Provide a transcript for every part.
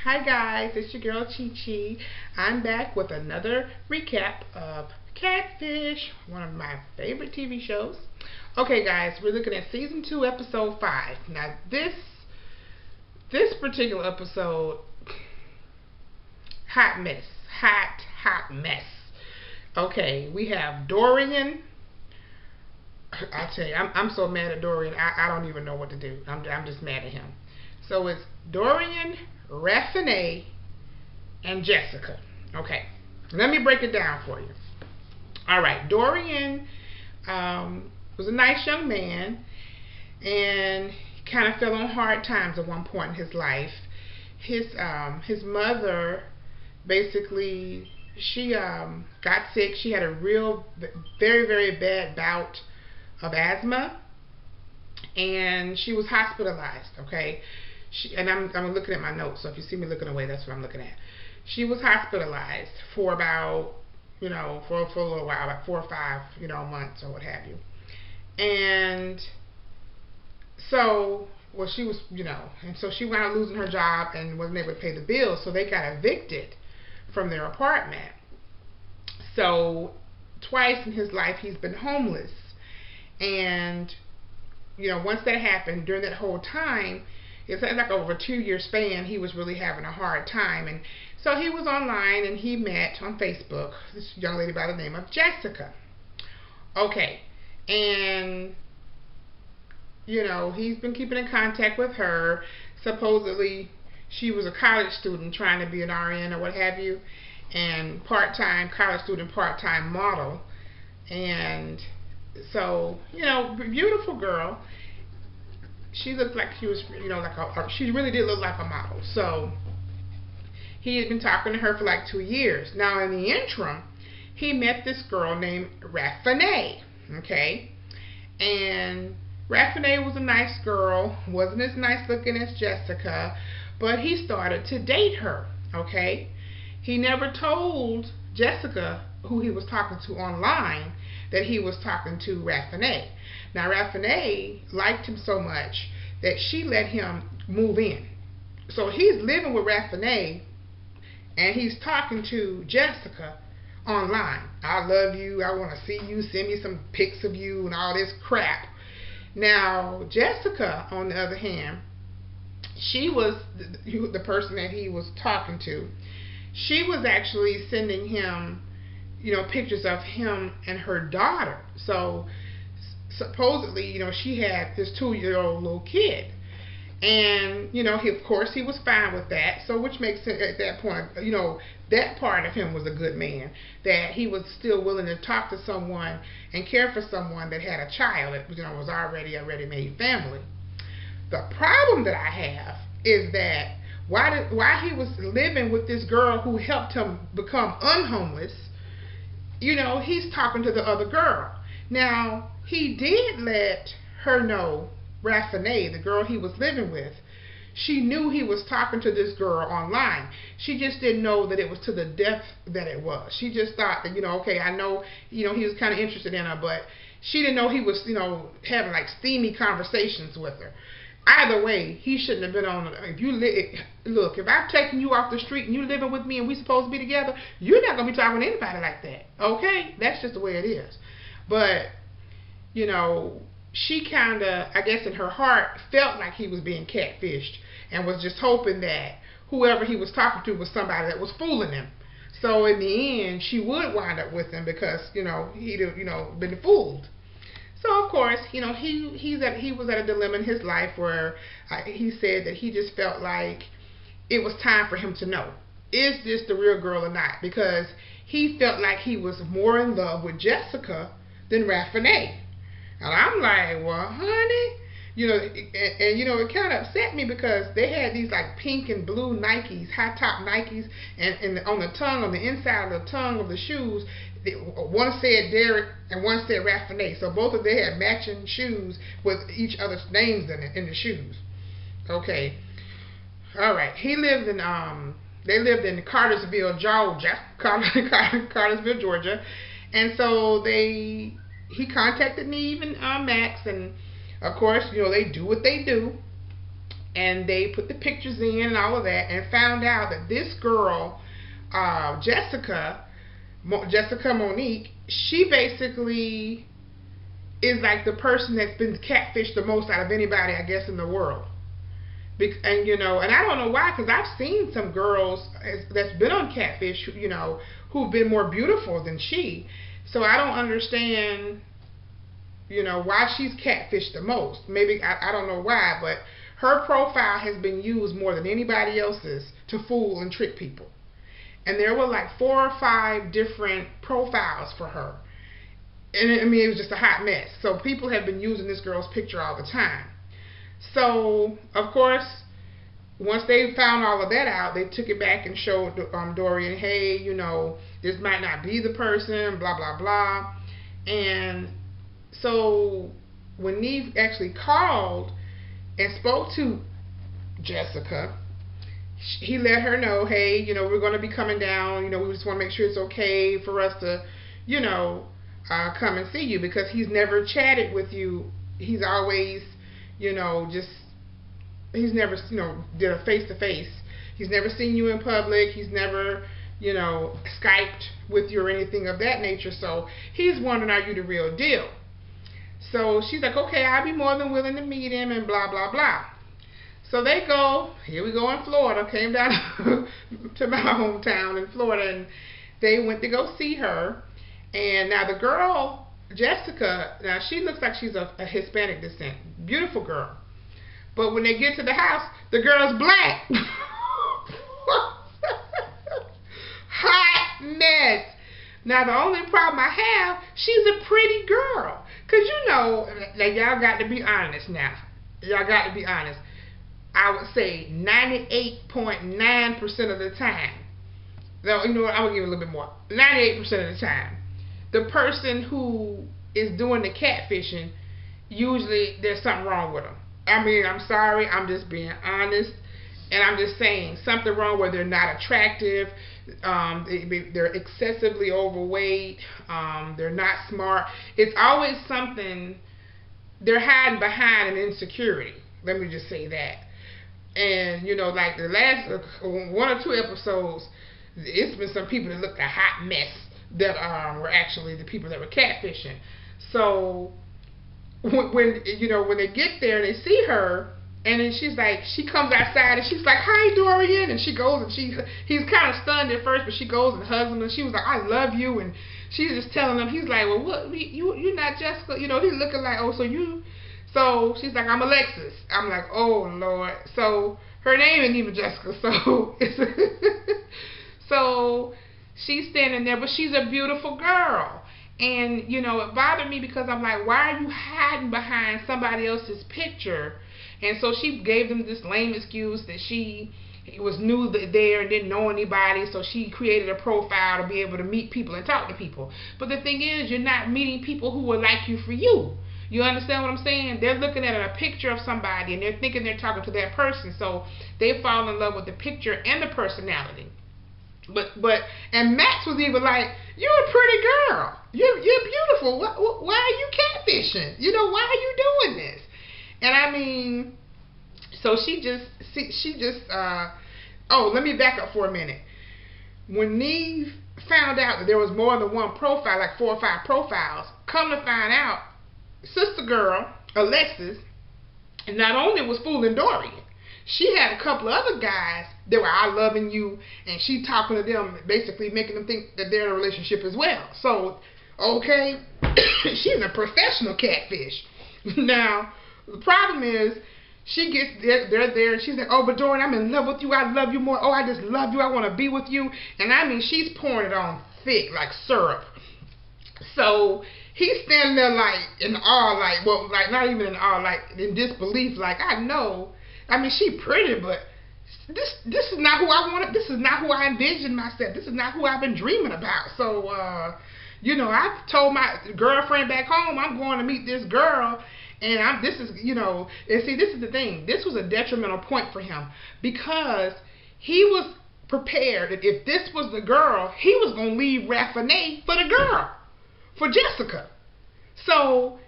Hi guys, it's your girl Chi Chi. I'm back with another recap of Catfish, one of my favorite TV shows. Okay guys, we're looking at season 2, episode 5. Now this particular episode, hot mess. Hot mess. Okay, we have Dorion. I tell you, I'm so mad at Dorion. I don't even know what to do. I'm just mad at him. So it's Dorion, Rafinee, and Jeszica. Okay, let me break it down for you. All right, Dorion was a nice young man, and he kind of fell on hard times at one point in his life. His mother, basically, she got sick. She had a very bad bout of asthma, and she was hospitalized. Okay. And I'm looking at my notes, so if you see me looking away, that's what I'm looking at. She was hospitalized for about, for a little while, about 4 or 5, months or what have you. And so, she was, and so she wound up losing her job and wasn't able to pay the bills, so they got evicted from their apartment. So, twice in his life, he's been homeless. And, once that happened, during that whole time, it's like over a 2-year span, he was really having a hard time. And so he was online and he met on Facebook this young lady by the name of Jeszica. Okay. And, he's been keeping in contact with her. Supposedly, she was a college student trying to be an RN or what have you. And part-time college student, part-time model. And so, beautiful girl. She looked like she was, she really did look like a model. So he had been talking to her for like 2 years. Now in the interim, he met this girl named Rafinee. Okay, and Rafinee was a nice girl, wasn't as nice looking as Jeszica, but he started to date her. Okay, he never told Jeszica, who he was talking to online, that he was talking to Rafinee. Now Rafinee liked him so much that she let him move in. So he's living with Rafinee and he's talking to Jeszica online. I love you, I want to see you, send me some pics of you and all this crap. Now Jeszica, on the other hand, she was the person that he was talking to. She was actually sending him pictures of him and her daughter. So supposedly, she had this 2-year-old little kid. And, of course, he was fine with that. So which makes it at that point, that part of him was a good man. That he was still willing to talk to someone and care for someone that had a child that, was already a ready-made family. The problem that I have is that while he was living with this girl who helped him become unhomeless, he's talking to the other girl. Now, he did let her know, Rafinee, the girl he was living with, she knew he was talking to this girl online. She just didn't know that it was to the depth that it was. She just thought that, okay, I know, he was kind of interested in her, but she didn't know he was, having like steamy conversations with her. Either way, he shouldn't have been on. Look, if I've taken you off the street and you living with me and we supposed to be together, you're not gonna be talking to anybody like that. Okay, that's just the way it is. But she kind of, I guess in her heart, felt like he was being catfished and was just hoping that whoever he was talking to was somebody that was fooling him. So in the end, she would wind up with him because he'd been fooled. So of course, he was at a dilemma in his life where he said that he just felt like it was time for him to know, is this the real girl or not? Because he felt like he was more in love with Jeszica than Rafinee. And I'm like, well, honey, it kind of upset me because they had these like pink and blue Nikes, high top Nikes, and on the inside of the tongue of the shoes, one said Derek and one said Rafinee. So both of them had matching shoes with each other's names in the shoes. Okay. All right. They lived in Cartersville, Georgia. Cartersville, Georgia. And so he contacted Neve and Max, and of course, they do what they do. and they put the pictures in and all of that, and found out that this girl, Jessica Monique, she basically is like the person that's been catfished the most out of anybody, I guess, in the world. And you know, and I don't know why, because I've seen some girls that's been on Catfish, you know, who've been more beautiful than she. So I don't understand, you know, why she's catfished the most. Maybe I don't know why, but her profile has been used more than anybody else's to fool and trick people. And there were like 4 or 5 different profiles for her. And I mean, it was just a hot mess. So people have been using this girl's picture all the time. So, of course, once they found all of that out, they took it back and showed Dorion, hey, you know, this might not be the person, blah, blah, blah. And so when Neve actually called and spoke to Jessica, he let her know, hey, you know, we're going to be coming down. You know, we just want to make sure it's okay for us to, you know, come and see you, because he's never chatted with you. He's always, you know, he's never, you know, did a face-to-face. He's never seen you in public. He's never, you know, Skyped with you or anything of that nature. So he's wondering, are you the real deal? So she's like, okay, I'll be more than willing to meet him and blah, blah, blah. So they go, here we go in Florida, came down to my hometown in Florida, and they went to go see her. And now the girl, Jessica, now she looks like she's a Hispanic descent. Beautiful girl. But when they get to the house, the girl's black. Hot mess. Now the only problem I have, she's a pretty girl. Because you know, like, y'all got to be honest now. Y'all got to be honest. I would say 98.9% of the time. No, you know what, I would give it a little bit more. 98% of the time, the person who is doing the catfishing, usually there's something wrong with them. I mean, I'm sorry, I'm just being honest, and I'm just saying something wrong where they're not attractive, they're excessively overweight, they're not smart. It's always something, they're hiding behind an insecurity. Let me just say that. And you know, like the last 1 or 2 episodes, it's been some people that looked a hot mess that were actually the people that were catfishing. So when you know, when they get there and they see her, and then she's like, she comes outside and she's like, hi Dorion, and she goes and he's kind of stunned at first, but she goes and hugs him, and she was like, I love you, and she's just telling him, he's like, well, what, you're not Jessica, you know, he's looking like, oh, so you. So she's like, I'm Alexis. I'm like, oh Lord. So her name isn't even Jessica. So so she's standing there, but she's a beautiful girl. And you know, it bothered me because I'm like, why are you hiding behind somebody else's picture? And so she gave them this lame excuse that she was new there and didn't know anybody, so she created a profile to be able to meet people and talk to people. But the thing is, you're not meeting people who will like you for you. You understand what I'm saying? They're looking at a picture of somebody and they're thinking they're talking to that person, so they fall in love with the picture and the personality. And Max was even like, you're a pretty girl. You're beautiful. Why are you catfishing? You know, why are you doing this? And I mean, so she just oh, let me back up for a minute. When Neve found out that there was more than one profile, like 4 or 5 profiles, come to find out, sister girl, Alexis, and not only was fooling Dorion, she had a couple of other guys that were I loving you, and she talking to them, basically making them think that they're in a relationship as well. So, okay, she's a professional catfish. Now, the problem is, she gets they're there, and she's like, oh, but Dorion, I'm in love with you, I love you more, oh, I just love you, I want to be with you, and I mean, she's pouring it on thick, like syrup. So, he's standing there like in awe, like, well, like not even in awe, like in disbelief, like, I know, I mean, she pretty, but this is not who I wanted, this is not who I envisioned myself, this is not who I've been dreaming about. So, you know, I told my girlfriend back home, I'm going to meet this girl, and this is, you know, and see, this is the thing, this was a detrimental point for him, because he was prepared that if this was the girl, he was going to leave Rafinee for the girl, for Jessica. So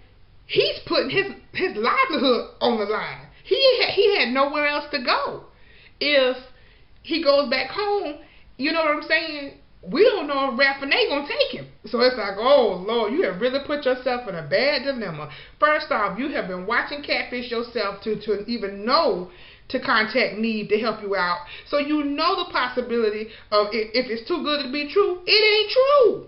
he's putting his livelihood on the line. He had nowhere else to go. If he goes back home, you know what I'm saying? We don't know if Rafinee gonna take him. So it's like, oh Lord, you have really put yourself in a bad dilemma. First off, you have been watching Catfish yourself to even know to contact Neve to help you out. So you know the possibility of if it's too good to be true, it ain't true.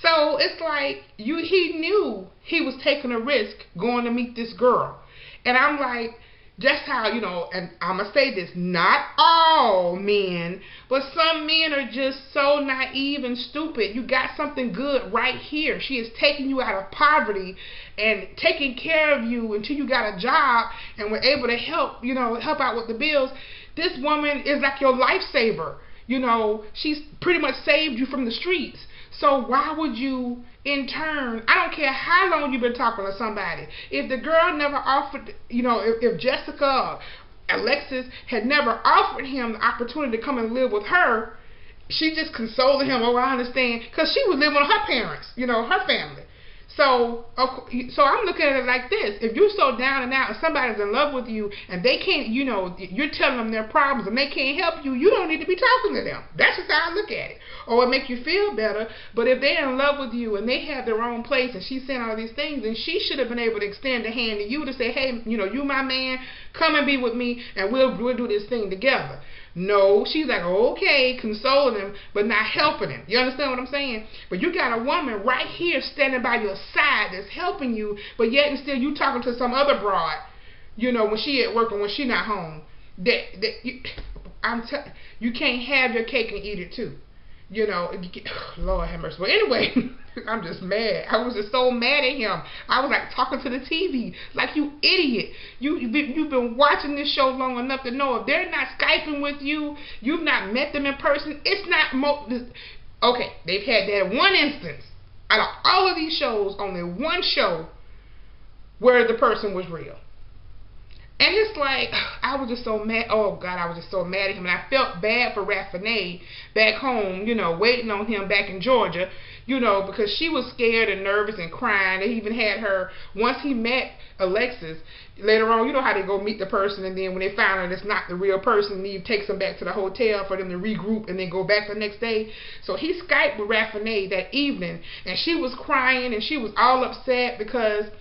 So it's like he knew he was taking a risk going to meet this girl. And I'm like, just how, you know, and I'm going to say this, not all men, but some men are just so naive and stupid. You got something good right here. She is taking you out of poverty and taking care of you until you got a job and we're able to help, you know, help out with the bills. This woman is like your lifesaver. You know, she's pretty much saved you from the streets. So why would you, in turn, I don't care how long you've been talking to somebody, if the girl never offered, you know, if Jeszica or Alexis had never offered him the opportunity to come and live with her, she just consoled him, oh, I understand, because she was living with her parents, you know, her family. So I'm looking at it like this. If you're so down and out and somebody's in love with you and they can't, you know, you're telling them their problems and they can't help you, you don't need to be talking to them. That's just how I look at it. Or it make you feel better. But if they're in love with you and they have their own place and she's saying all these things, then she should have been able to extend a hand to you to say, hey, you know, you my man, come and be with me and we'll do this thing together. No, she's like, okay, consoling him, but not helping him. You understand what I'm saying? But you got a woman right here standing by your side that's helping you, but yet and still you talking to some other broad, you know, when she at work and when she not home. You can't have your cake and eat it too. You know, Lord have mercy. But anyway, I'm just mad. I was just so mad at him. I was like talking to the TV, like, you idiot. You've been watching this show long enough to know if they're not Skyping with you, you've not met them in person. It's not okay. They've had that one instance out of all of these shows, only one show where the person was real. And it's like, I was just so mad. Oh, God, I was just so mad at him. And I felt bad for Rafinee back home, you know, waiting on him back in Georgia, you know, because she was scared and nervous and crying. They even had her, once he met Alexis, later on, you know how they go meet the person, and then when they find out it's not the real person, Neve takes them back to the hotel for them to regroup and then go back the next day. So he Skyped with Rafinee that evening, and she was crying, and she was all upset because,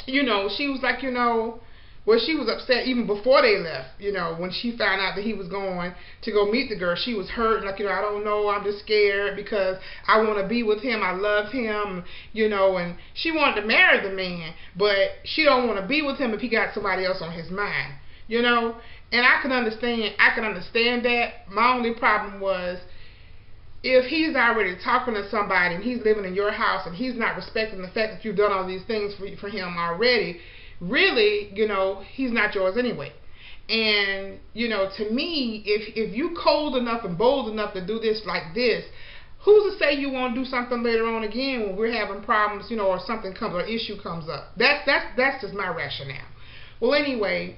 you know, she was like, you know, well, she was upset even before they left, you know, when she found out that he was going to go meet the girl. She was hurt, like, you know, I don't know, I'm just scared because I want to be with him, I love him, you know, and she wanted to marry the man, but she don't want to be with him if he got somebody else on his mind, you know, and I can understand that. My only problem was, if he's already talking to somebody and he's living in your house and he's not respecting the fact that you've done all these things for him already, really, you know, he's not yours anyway. And, you know, to me, if you cold enough and bold enough to do this like this, who's to say you won't do something later on again when we're having problems, you know, or something comes, or issue comes up? That's just my rationale. Well, anyway,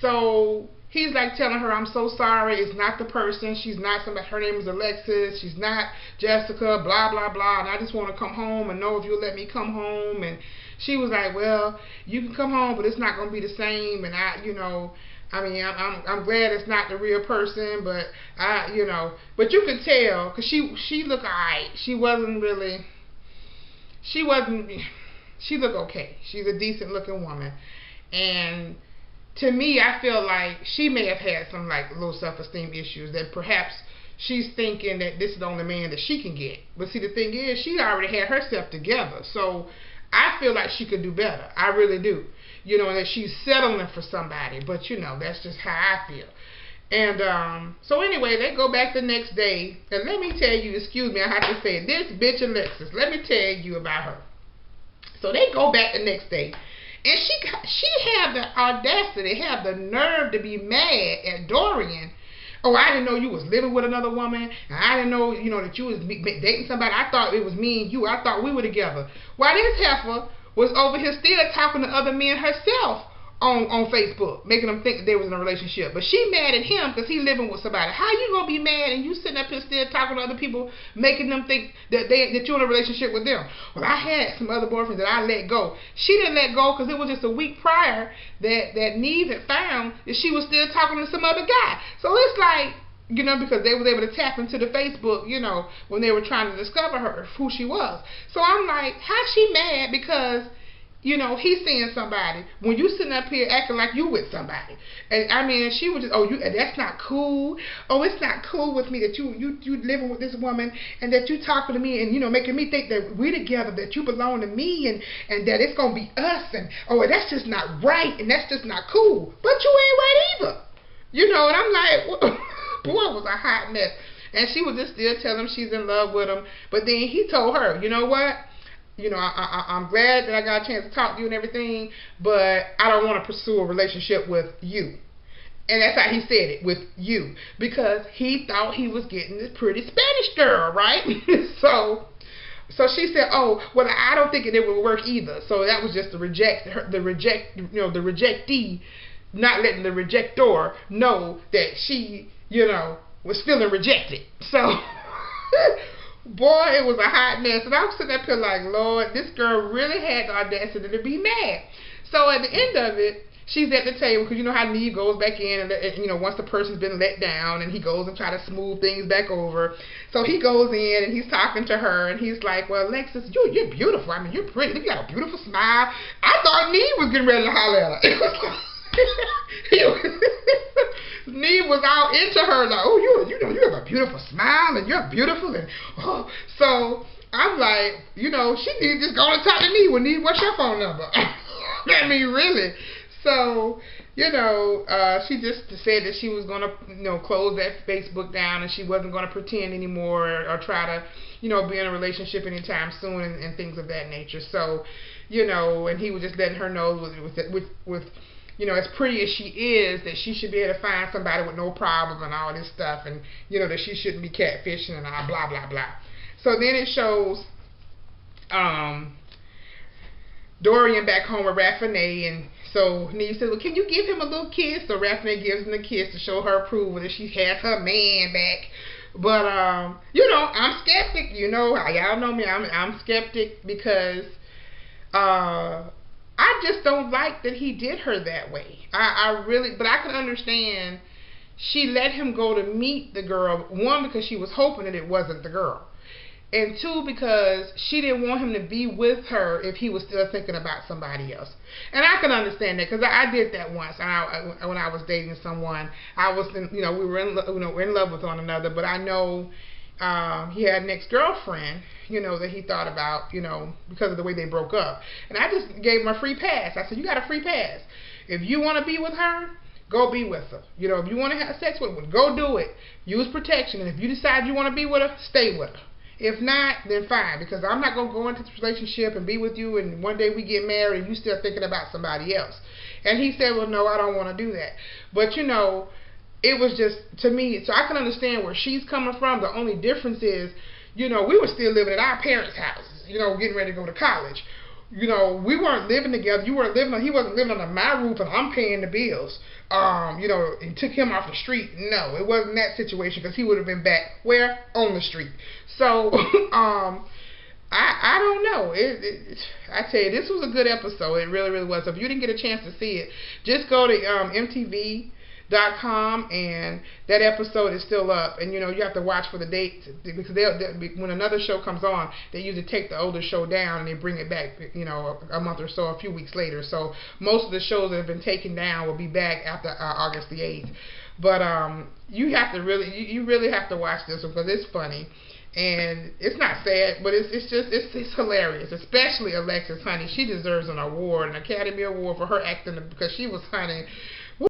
so he's like telling her, I'm so sorry, it's not the person, she's not somebody, her name is Alexis, she's not Jeszica, blah, blah, blah, and I just want to come home and know if you'll let me come home. And she was like, well, you can come home, but it's not going to be the same, and you know, I mean, I'm glad it's not the real person, but you know, but you could tell, because she looked alright, she looked okay, she's a decent looking woman, and to me, I feel like she may have had some like low self-esteem issues, that perhaps she's thinking that this is the only man that she can get. But see, the thing is, she already had herself together, so I feel like she could do better. I really do. You know, that she's settling for somebody. But, you know, that's just how I feel. And so anyway, they go back the next day. And let me tell you, excuse me, I have to say, this bitch Alexis, let me tell you about her. So they go back the next day. And she had the audacity, had the nerve to be mad at Dorion. Oh, I didn't know you was living with another woman, and I didn't know, you know, that you was dating somebody. I thought it was me and you. I thought we were together. Why this heifer was over here still talking to other men herself on Facebook, making them think that they was in a relationship. But she mad at him because he living with somebody. How you gonna be mad and you sitting up here still talking to other people, making them think that you're in a relationship with them? Well, I had some other boyfriends that I let go. She didn't let go because it was just a week prior that Neve had found that she was still talking to some other guy. So it's like, you know, because they was able to tap into the Facebook, you know, when they were trying to discover her, who she was. So I'm like, how's she mad because, you know, he's seeing somebody when you sitting up here acting like you with somebody? And I mean, she was just, oh, that's not cool. Oh, it's not cool with me that you living with this woman and that you talking to me and, you know, making me think that we together, that you belong to me and that it's gonna be us, and oh, that's just not right and that's just not cool. But you ain't right either, you know. And I'm like, boy, it was a hot mess. And she was just still telling him she's in love with him. But then he told her, you know what? You know, I'm glad that I got a chance to talk to you and everything, but I don't want to pursue a relationship with you. And that's how he said it, with you. Because he thought he was getting this pretty Spanish girl, right? So she said, oh, well, I don't think it would work either. So that was just the rejectee, not letting the rejector know that she, you know, was feeling rejected. So boy, it was a hot mess. And I was sitting up here like, Lord, this girl really had the audacity to be mad. So at the end of it, she's at the table, because you know how Neve goes back in, and you know, once the person's been let down, and he goes and try to smooth things back over. So he goes in and he's talking to her, and he's like, well, Alexis, you're beautiful. I mean, you're pretty. You got a beautiful smile. I thought Neve was getting ready to holler at her. It was like, Neve was all into her, like, oh, you know, you have a beautiful smile, and you're beautiful, and oh. So I'm like, you know, she need to just go and talk to Neve. Well, Neve, what's your phone number? I mean, really. So, you know, she just said that she was gonna, you know, close that Facebook down, and she wasn't gonna pretend anymore or try to, you know, be in a relationship anytime soon and things of that nature. So, you know, and he was just letting her know with you know, as pretty as she is, that she should be able to find somebody with no problem and all this stuff, and, you know, that she shouldn't be catfishing and all blah, blah, blah. So then it shows Dorion back home with Rafinee, and so Neve says, well, can you give him a little kiss? So Rafinee gives him a kiss to show her approval that she has her man back. But, you know, I'm skeptic. You know, y'all know me. I'm skeptic because I just don't like that he did her that way. I really, but I can understand she let him go to meet the girl. One, because she was hoping that it wasn't the girl. And two, because she didn't want him to be with her if he was still thinking about somebody else. And I can understand that, because I did that once. When I was dating someone, I was, you know, we were in love with one another, but I know he had an ex-girlfriend, you know, that he thought about, you know, because of the way they broke up. And I just gave him a free pass. I said, you got a free pass. If you want to be with her, go be with her. You know, if you want to have sex with her, go do it. Use protection. And if you decide you want to be with her, stay with her. If not, then fine, because I'm not going to go into this relationship and be with you, and one day we get married and you still thinking about somebody else. And he said, well, no, I don't want to do that. But, you know, it was just, to me, so I can understand where she's coming from. The only difference is, you know, we were still living at our parents' houses, you know, getting ready to go to college. You know, we weren't living together. He wasn't living under my roof and I'm paying the bills. You know, and took him off the street. No, it wasn't that situation, because he would have been back where? On the street. So, I don't know. I tell you, this was a good episode. It really, really was. So if you didn't get a chance to see it, just go to MTV.com, and that episode is still up. And you know, you have to watch for the date, because when another show comes on, they usually take the older show down and they bring it back, you know, a month or so, a few weeks later. So most of the shows that have been taken down will be back after August the 8th. But you have to really have to watch this one, because it's funny. And it's not sad, but it's hilarious, especially Alexis, honey. She deserves an award, an Academy Award, for her acting, because she was, honey,